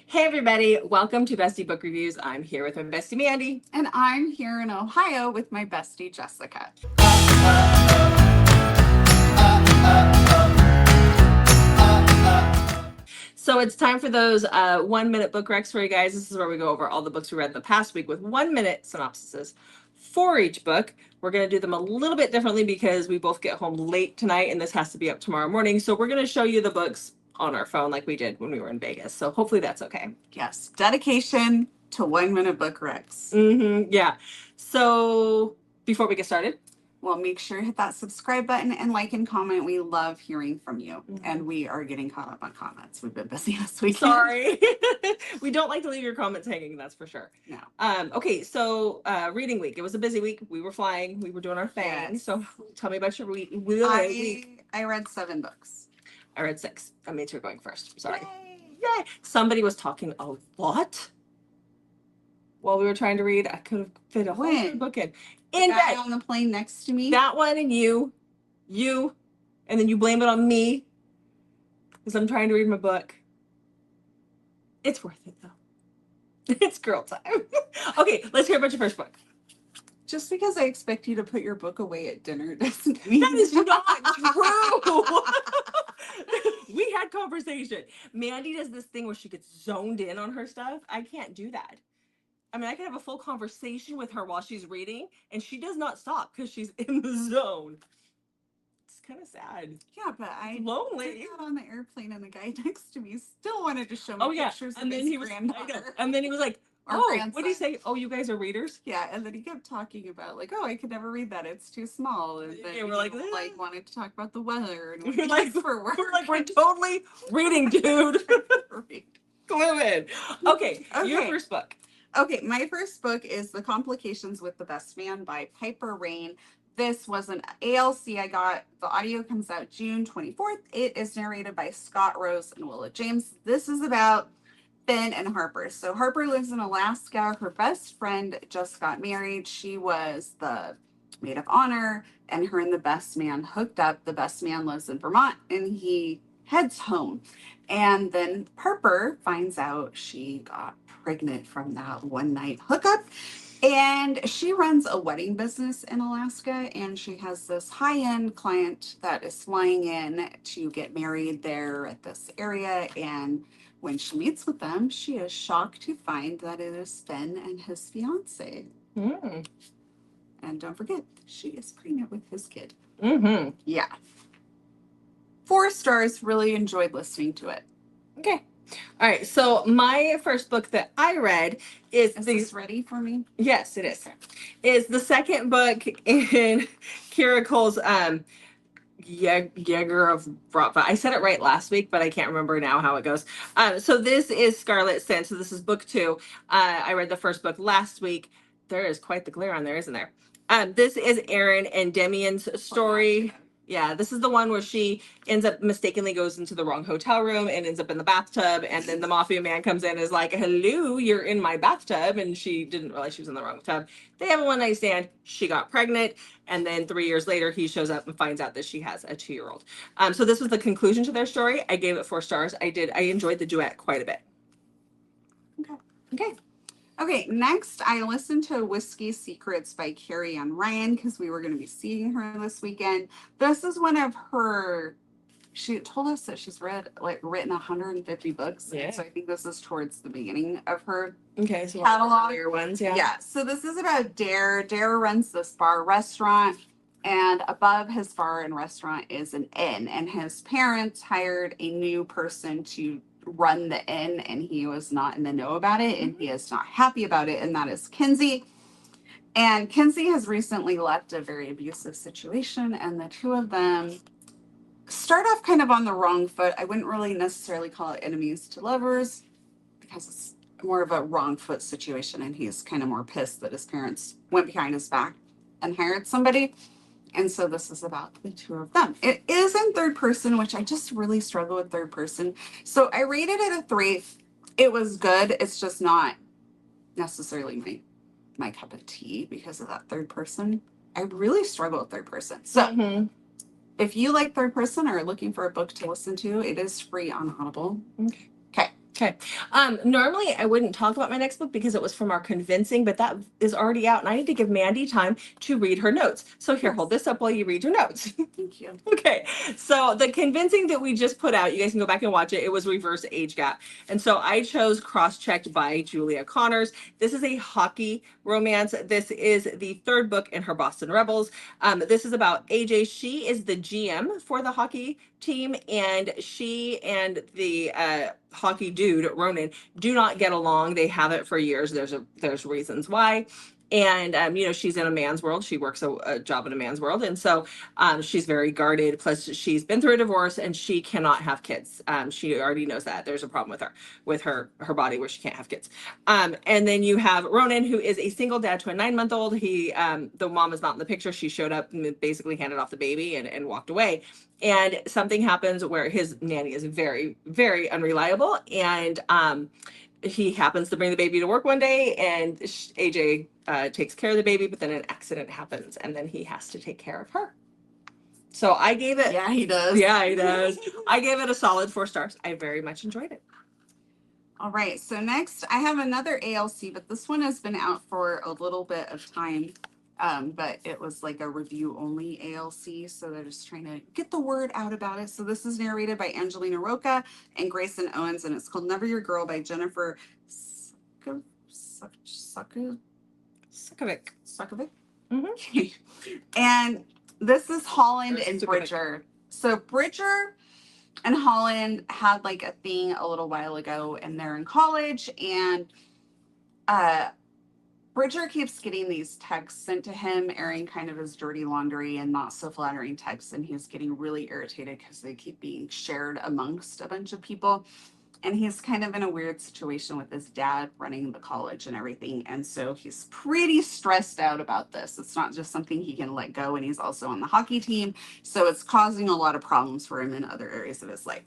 Hey everybody, welcome to Bestie Book Reviews. I'm here with my bestie Mandy. And I'm here in Ohio with my bestie Jessica. So it's time for those 1 minute book recs for you guys. This is where we go over all the books we read the past week with 1 minute synopsises for each book. We're going to do them a little bit differently because we both get home late tonight and this has to be up tomorrow morning. So we're going to show you the books on our phone like we did when we were in Vegas. So hopefully that's okay. Yes, dedication to 1 minute book recs. Yeah. So before we get started, well, make sure to hit that subscribe button and like and comment. We love hearing from you. And we are getting caught up on comments. We've been busy this week. Sorry. We don't like to leave your comments hanging, that's for sure. No. Okay, so reading week. It was a busy week. We were flying. We were doing our thing. Yes. So tell me about your week. I read 7 books. I read 6. That means you're going first. Sorry. Yay. Somebody was talking a lot while we were trying to read. I could have fit a whole book in. The guy on the plane next to me. That one and you, and then you blame it on me because I'm trying to read my book. It's worth it though. It's girl time. Okay, let's hear about your first book. Just because I expect you to put your book away at dinner doesn't mean that is not true. We had conversation. Mandy does this thing where she gets zoned in on her stuff. I can't do that. I mean, I can have a full conversation with her while she's reading, and she does not stop because she's in the zone. It's kind of sad. Yeah, but I lonely got on the airplane, and the guy next to me still wanted to show me pictures of his granddaughter. And then he was like, what did he say? Oh, you guys are readers? Yeah, and then he kept talking about like, oh, I could never read that. It's too small. And then we're like wanted to talk about the weather. And we're like, we're totally reading, dude. Clue in. Okay, your first book. Okay, my first book is The Complications with the Best Man by Piper Rain. This was an ALC I got. The audio comes out June 24th. It is narrated by Scott Rose and Willa James. This is about Finn and Harper. So Harper lives in Alaska. Her best friend just got married. She was the maid of honor, and her and the best man hooked up. The best man lives in Vermont, and he heads home. And then Harper finds out she got pregnant from that one night hookup. And she runs a wedding business in Alaska, and she has this high-end client that is flying in to get married there at this area. And when she meets with them, she is shocked to find that it is Finn and his fiance. And don't forget, she is pregnant with his kid. Yeah. 4 stars. Really enjoyed listening to it. Okay. All right. So my first book that I read is this ready for me? Yes, it is. Is the second book in Kira Cole's Jaeger of Brava. I said it right last week, but I can't remember now how it goes. So this is Scarlet Sin. So this is book 2. I read the first book last week. There is quite the glare on there, isn't there? This is Erin and Demian's story. Yeah, this is the one where she ends up mistakenly goes into the wrong hotel room and ends up in the bathtub. And then the mafia man comes in and is like, hello, you're in my bathtub. And she didn't realize she was in the wrong tub. They have a one-night stand. She got pregnant. And then 3 years later, he shows up and finds out that she has a 2-year-old. So this was the conclusion to their story. I gave it 4 stars. I enjoyed the duet quite a bit. Okay, next I listened to Whiskey Secrets by Carrie Ann Ryan because we were going to be seeing her this weekend. This is one of her, she told us that she's written 150 books. Yeah. So I think this is towards the beginning of her catalog. Earlier ones, yeah. Yeah, so this is about Dare. Dare runs this bar restaurant, and above his bar and restaurant is an inn, and his parents hired a new person to run the inn, and he was not in the know about it, and he is not happy about it, and that is Kinsey. And Kinsey has recently left a very abusive situation, and the two of them start off kind of on the wrong foot. I wouldn't really necessarily call it enemies to lovers because it's more of a wrong foot situation, and he's kind of more pissed that his parents went behind his back and hired somebody. And so this is about the two of them. It is in third person, which I just really struggle with third person. So I rated it a 3. It was good. It's just not necessarily my cup of tea because of that third person. I really struggle with third person. So if you like third person or are looking for a book to listen to, it is free on Audible. Okay. Okay. Normally I wouldn't talk about my next book because it was from our convincing, but that is already out and I need to give Mandy time to read her notes. So here, hold this up while you read your notes. Thank you. Okay. So the convincing that we just put out, you guys can go back and watch it. It was reverse age gap. And so I chose Cross-Checked by Julia Connors. This is a hockey romance. This is the third book in her Boston Rebels. This is about AJ. She is the GM for the hockey team, and she and the hockey dude Ronan do not get along. They haven't for years. There's reasons why. And you know, she's in a man's world. She works a job in a man's world, and so she's very guarded. Plus, she's been through a divorce, and she cannot have kids. She already knows that there's a problem with her body where she can't have kids. And then you have Ronan, who is a single dad to a 9-month-old. He the mom is not in the picture. She showed up and basically handed off the baby and walked away. And something happens where his nanny is very, very unreliable, and he happens to bring the baby to work one day, and AJ takes care of the baby, but then an accident happens, and then he has to take care of her. So I gave it. Yeah, he does. Yeah, he does. I gave it a solid 4 stars. I very much enjoyed it. All right. So next, I have another ALC, but this one has been out for a little bit of time. But it was like a review only ALC, so they're just trying to get the word out about it. So this is narrated by Angelina Roca and Grayson Owens, and it's called Never Your Girl by Jennifer Sukovic. Mm-hmm. And this is Holland and Sukovic. Bridger. So Bridger and Holland had like a thing a little while ago, and they're in college, and Bridger keeps getting these texts sent to him, airing kind of his dirty laundry and not so flattering texts, and he's getting really irritated because they keep being shared amongst a bunch of people. And he's kind of in a weird situation with his dad running the college and everything, and so he's pretty stressed out about this. It's not just something he can let go, and he's also on the hockey team, so it's causing a lot of problems for him in other areas of his life.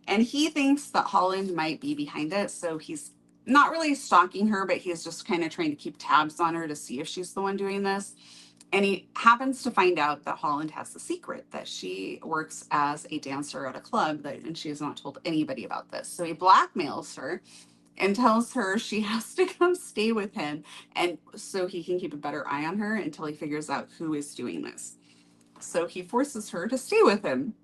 And he thinks that Holland might be behind it, so he's not really stalking her, but he's just kind of trying to keep tabs on her to see if she's the one doing this. And he happens to find out that Holland has a secret, that she works as a dancer at a club, and she has not told anybody about this. So he blackmails her and tells her she has to come stay with him, and so he can keep a better eye on her until he figures out who is doing this. So he forces her to stay with him.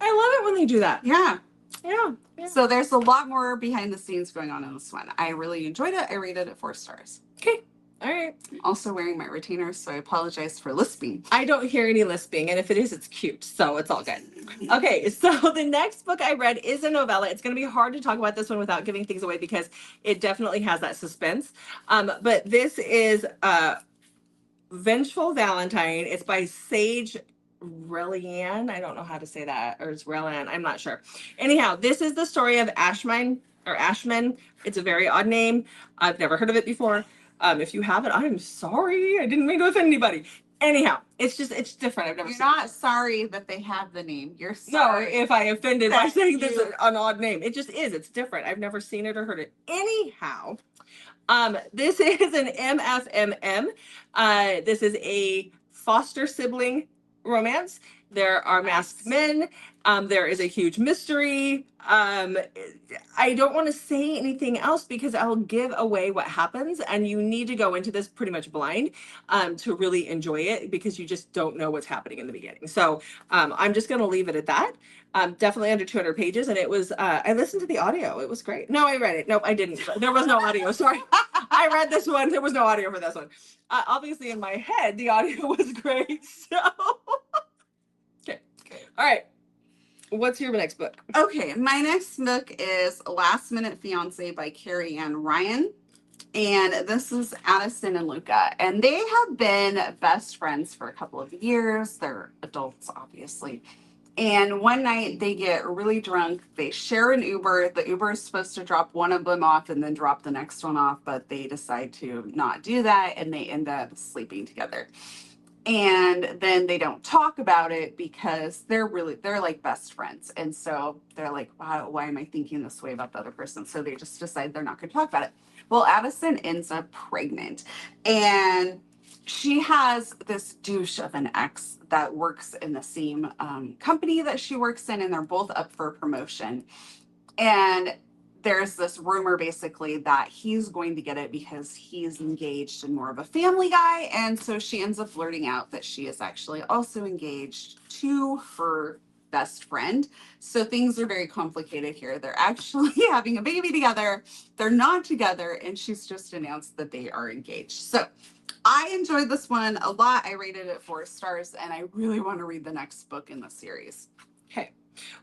I love it when they do that. Yeah. Yeah. So there's a lot more behind the scenes going on in this one. I really enjoyed it. I rated it 4 stars. Okay. All right. I'm also wearing my retainer, so I apologize for lisping. I don't hear any lisping, and if it is, it's cute, so it's all good. Okay, so the next book I read is a novella. It's going to be hard to talk about this one without giving things away because it definitely has that suspense. But this is Vengeful Valentine. It's by Sage Relian. I don't know how to say that, or it's Relian. I'm not sure. Anyhow, this is the story of Ashman. It's a very odd name. I've never heard of it before. If you haven't, I'm sorry. I didn't mean to offend anybody. Anyhow, it's different. I've never. You're not sorry that they have the name. You're sorry. No, if I offended by saying this is you- an odd name. It just is. It's different. I've never seen it or heard it. Anyhow, this is an MFMM. This is a foster sibling romance. There are masked men. There is a huge mystery. I don't want to say anything else because I'll give away what happens, and you need to go into this pretty much blind to really enjoy it because you just don't know what's happening in the beginning. So I'm just going to leave it at that. Definitely under 200 pages, and it was. I listened to the audio. It was great. No, I read it. Nope, I didn't. There was no audio. Sorry, I read this one. There was no audio for this one. Obviously, in my head, the audio was great. So. Okay. All right. What's your next book? Okay, my next book is Last Minute Fiance by Carrie Ann Ryan. And this is Addison and Luca. And they have been best friends for a couple of years. They're adults, obviously. And one night they get really drunk. They share an Uber. The Uber is supposed to drop one of them off and then drop the next one off, but they decide to not do that, and they end up sleeping together. And then they don't talk about it because they're like best friends. And so they're like, wow, why am I thinking this way about the other person? So they just decide they're not going to talk about it. Well, Addison ends up pregnant, and she has this douche of an ex that works in the same company that she works in, and they're both up for promotion. And there's this rumor basically that he's going to get it because he's engaged and more of a family guy. And so she ends up blurting out that she is actually also engaged to her best friend. So things are very complicated here. They're actually having a baby together. They're not together. And she's just announced that they are engaged. So I enjoyed this one a lot. I rated it 4 stars, and I really want to read the next book in the series. Okay.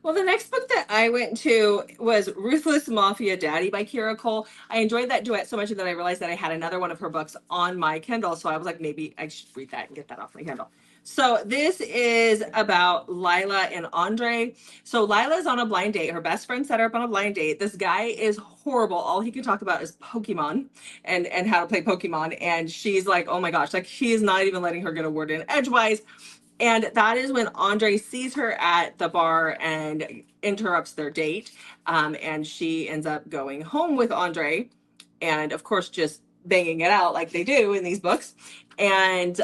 Well, the next book that I went to was Ruthless Mafia Daddy by Kira Cole. I enjoyed that duet so much that I realized that I had another one of her books on my Kindle. So I was like, maybe I should read that and get that off my Kindle. So this is about Lila and Andre. So Lila's on a blind date. Her best friend set her up on a blind date. This guy is horrible. All he can talk about is Pokemon and how to play Pokemon. And she's like, oh my gosh, like he is not even letting her get a word in edgewise. And that is when Andre sees her at the bar and interrupts their date. And she ends up going home with Andre and, of course, just banging it out like they do in these books. And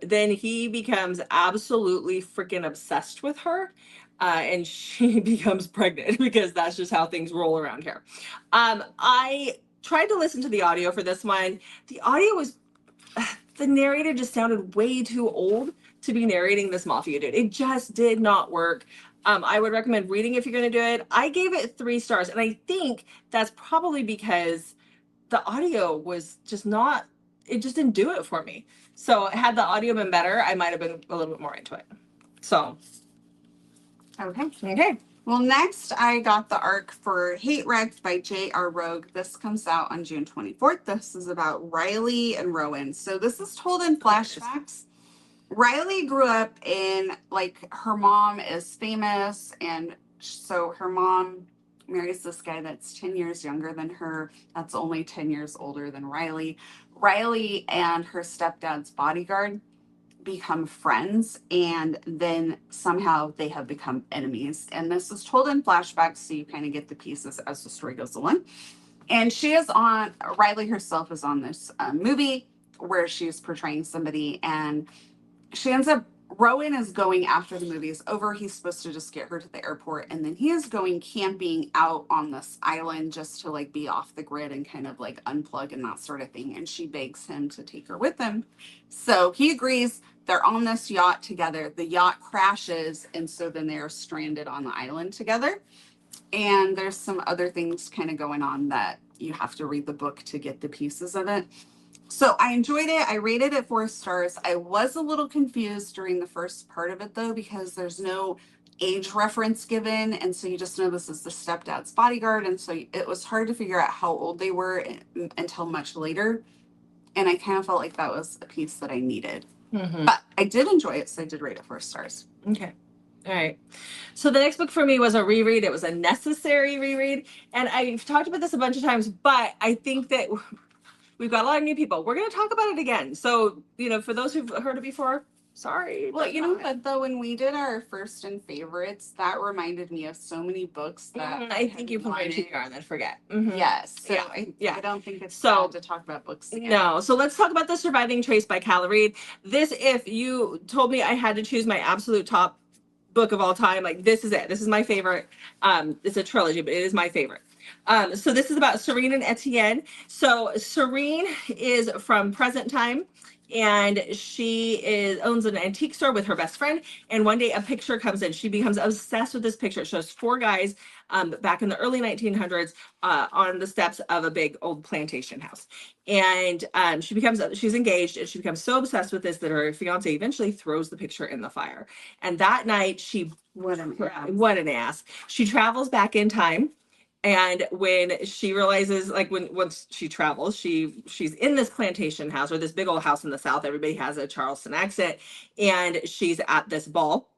then he becomes absolutely freaking obsessed with her. And she becomes pregnant because that's just how things roll around here. I tried to listen to the audio for this one. The audio was, the narrator just sounded way too old to be narrating this mafia dude. It just did not work. I would recommend reading if you're going to do it. I gave it 3 stars, and I think that's probably because the audio was just not, it just didn't do it for me. So had the audio been better, I might have been a little bit more into it. So. Okay. Well, next I got the arc for Hate Wrecked by J.R. Rogue. This comes out on June 24th. This is about Riley and Rowan. So this is told in flashbacks. Riley grew up in, like, her mom is famous, and so her mom marries this guy that's 10 years younger than her, that's only 10 years older than Riley. Riley and her stepdad's bodyguard become friends, and then somehow they have become enemies. And this is told in flashbacks, so you kind of get the pieces as the story goes along. And she is on, Riley herself is on this movie where she's portraying somebody, and she ends up, Rowan is going after the movie is over. He's supposed to just get her to the airport, and then he is going camping out on this island just to like be off the grid and kind of like unplug and that sort of thing. And she begs him to take her with him. So he agrees. They're on this yacht together. The yacht crashes, and so then they're stranded on the island together. And there's some other things kind of going on that you have to read the book to get the pieces of it. So I enjoyed it. I rated it 4 stars. I was a little confused during the first part of it, though, because there's no age reference given. And so you just know this is the stepdad's bodyguard. And so it was hard to figure out how old they were until much later. And I kind of felt like that was a piece that I needed. Mm-hmm. But I did enjoy it, so I did rate it 4 stars. Okay. All right. So the next book for me was a reread. It was a necessary reread. And I've talked about this a bunch of times, but I think that we've got a lot of new people. We're going to talk about it again. So, you know, for those who've heard it before, sorry. Well, you know what, though, when we did our first and favorites, that reminded me of so many books that I think you put it in and then forget. Mm-hmm. Yes. So yeah. I don't think it's bad to talk about books again. No. So let's talk about The Surviving Trace by Calla Reed. This, if you told me I had to choose my absolute top book of all time, like this is it. This is my favorite. It's a trilogy, but it is my favorite. So this is about Serene and Etienne. So Serene is from present time, and she owns an antique store with her best friend. And one day a picture comes in. She becomes obsessed with this picture. It shows 4 guys back in the early 1900s on the steps of a big old plantation house. And she's engaged, and she becomes so obsessed with this that her fiance eventually throws the picture in the fire. And that night what an ass. She travels back in time. And when she realizes, like once she travels, she's in this plantation house, or this big old house in the South. Everybody has a Charleston accent, and she's at this ball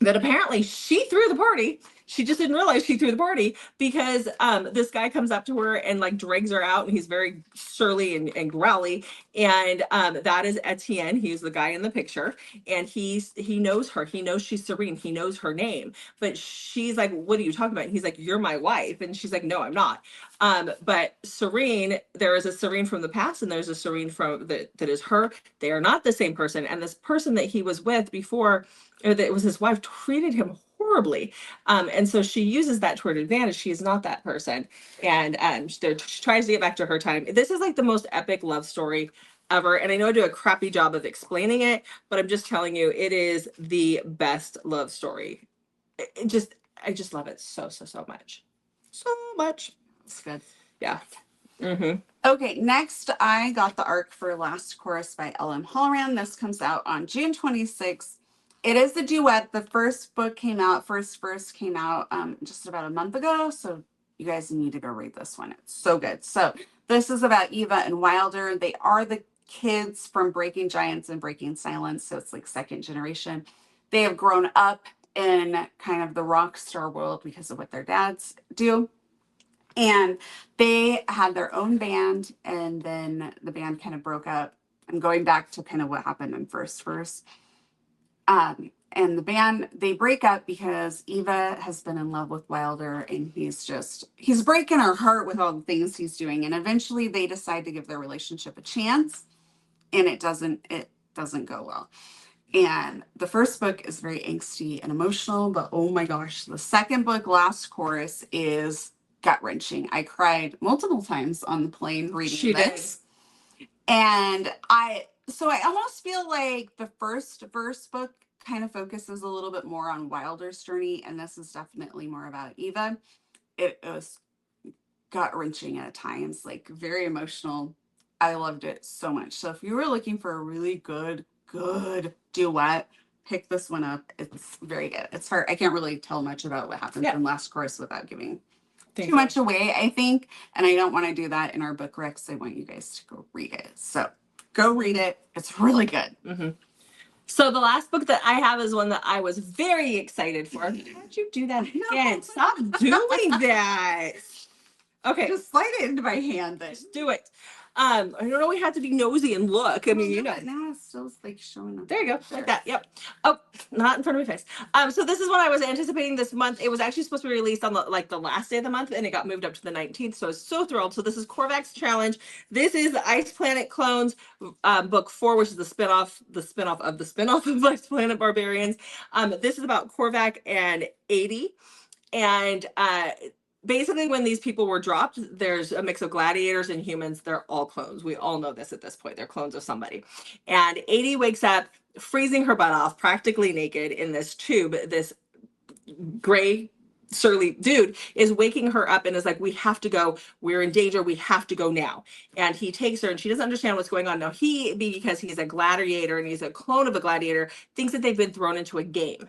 that apparently she threw the party. She just didn't realize she threw the party because this guy comes up to her and like drags her out, and he's very surly and growly. And that is Etienne. He's the guy in the picture, and he knows her. He knows she's Serene. He knows her name, but she's like, "What are you talking about?" And he's like, "You're my wife," and she's like, "No, I'm not." But Serene, there is a Serene from the past, and there's a Serene that is her. They are not the same person, and this person that he was with before, or that was his wife, treated him horribly. And so she uses that to her advantage. She is not that person. And she tries to get back to her time. This is like the most epic love story ever. And I know I do a crappy job of explaining it, but I'm just telling you, it is the best love story. I just love it so, so, so much. So much. It's good. Yeah. Mm-hmm. Okay, next I got the arc for Last Chorus by L.M. Halloran. This comes out on June 26th. It is a duet. The first book came out, first verse came out just about a month ago. So you guys need to go read this one. It's so good. So this is about Eva and Wilder. They are the kids from Breaking Giants and Breaking Silence. So it's like second generation. They have grown up in kind of the Rockstar world because of what their dads do. And they had their own band, and then the band kind of broke up. I'm going back to kind of what happened in first verse. And the band, they break up because Eva has been in love with Wilder, and he's breaking her heart with all the things he's doing. And eventually they decide to give their relationship a chance, and it doesn't go well. And the first book is very angsty and emotional, but oh my gosh, the second book, Last Chorus, is gut-wrenching. I cried multiple times on the plane reading this. And I almost feel like the first verse book kind of focuses a little bit more on Wilder's journey, and this is definitely more about Eva. It was gut-wrenching at times, like very emotional. I loved it so much. So if you were looking for a really good duet, pick this one up. It's very good. It's hard. I can't really tell much about what happens in Last Chorus without giving too much away, I think. And I don't want to do that in our book recs. I want you guys to go read it. So go read it. It's really good. Mm-hmm. So the last book that I have is one that I was very excited for. How'd you do that again? Stop doing that. Okay. Just slide it into my hand then. Just do it. I don't know, we have to be nosy and look. I mean, you know. Now it's still like showing up. There you go. Like that. Yep. Oh, not in front of my face. So this is what I was anticipating this month. It was actually supposed to be released on the last day of the month, and it got moved up to the 19th. So I was so thrilled. So this is Korvac's Challenge. This is the Ice Planet Clones book 4, which is the spinoff of Ice Planet Barbarians. This is about Korvac and 80. And basically, when these people were dropped, there's a mix of gladiators and humans. They're all clones. We all know this at this point. They're clones of somebody. And 80 wakes up freezing her butt off, practically naked in this tube. This gray, surly dude is waking her up and is like, we have to go. We're in danger. We have to go now. And he takes her, and she doesn't understand what's going on. Now, because he's a gladiator and he's a clone of a gladiator, thinks that they've been thrown into a game.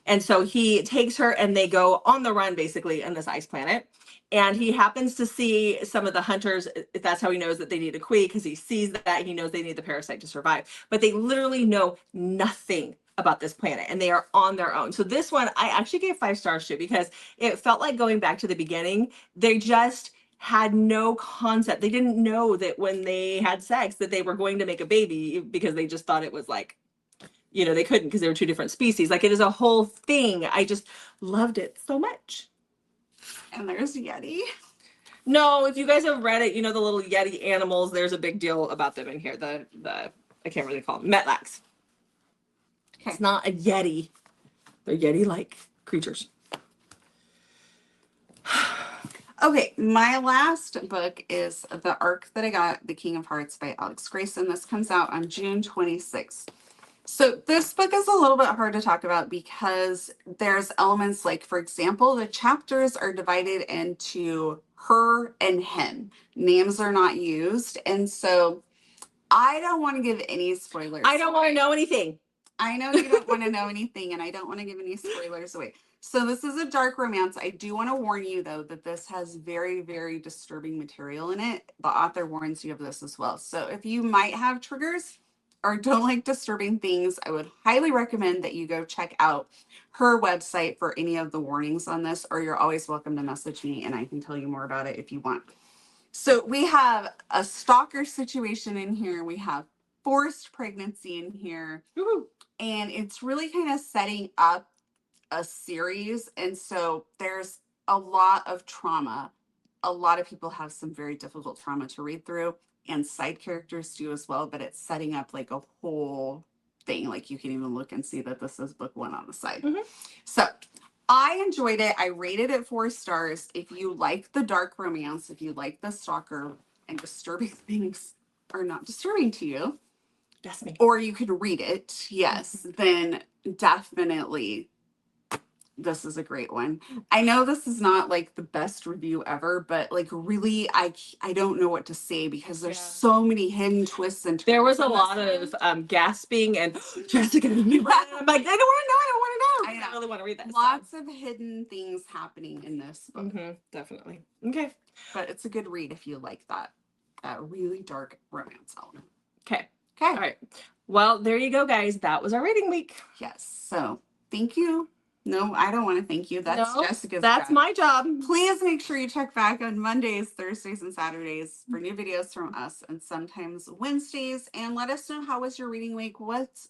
And so he takes her, and they go on the run, basically, on this ice planet. And he happens to see some of the hunters. That's how he knows that they need a queen, because he sees that. He knows they need the parasite to survive. But they literally know nothing about this planet, and they are on their own. So this one, I actually gave 5 stars to, because it felt like going back to the beginning. They just had no concept. They didn't know that when they had sex that they were going to make a baby, because they just thought it was like, you know, they couldn't, because they were 2 different species. Like, it is a whole thing. I just loved it so much. And there's Yeti. No, if you guys have read it, you know the little Yeti animals. There's a big deal about them in here. The I can't really call them Metlax. Okay. It's not a Yeti. They're Yeti-like creatures. Okay, my last book is the arc that I got, The King of Hearts by Alex Grayson. This comes out on June 26th. So this book is a little bit hard to talk about, because there's elements like, for example, the chapters are divided into her and him. Names are not used. And so I don't want to give any spoilers. I don't want to know anything. I know you don't want to know anything, and I don't want to give any spoilers away. So this is a dark romance. I do want to warn you, though, that this has very, very disturbing material in it. The author warns you of this as well. So if you might have triggers or don't like disturbing things, I would highly recommend that you go check out her website for any of the warnings on this, or you're always welcome to message me and I can tell you more about it if you want. So we have a stalker situation in here. We have forced pregnancy in here. Woo-hoo. And it's really kind of setting up a series. And so there's a lot of trauma. A lot of people have some very difficult trauma to read through, and side characters do as well, but it's setting up like a whole thing. Like, you can even look and see that this is book 1 on the side. Mm-hmm. So I enjoyed it. I rated it 4 stars. If you like the dark romance, if you like the stalker and disturbing things are not disturbing to you, That's me. or you could read it, yes, then definitely this is a great one. I know this is not like the best review ever, but like really, I don't know what to say because there's so many hidden twists and turns. There was a in lot this of gasping and Jessica. I'm like, I don't want to know. I don't want to know. I really want to read that. Lots of hidden things happening in this book. Definitely. Okay. But it's a good read if you like that really dark romance element. Okay. Okay. All right. Well, there you go, guys. That was our reading week. Yes. So thank you. No, I don't want to thank you. That's Jessica's That's job. my job. Please make sure you check back on Mondays, Thursdays, and Saturdays for new videos from us, and sometimes Wednesdays. And let us know, how was your reading week? What's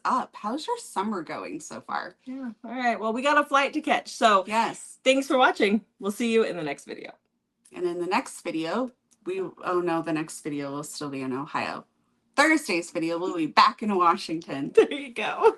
up? How's your summer going so far? Yeah. All right. Well, we got a flight to catch. So yes. Thanks for watching. We'll see you in the next video. And in the next video, the next video will still be in Ohio. Thursday's video will be back in Washington. There you go.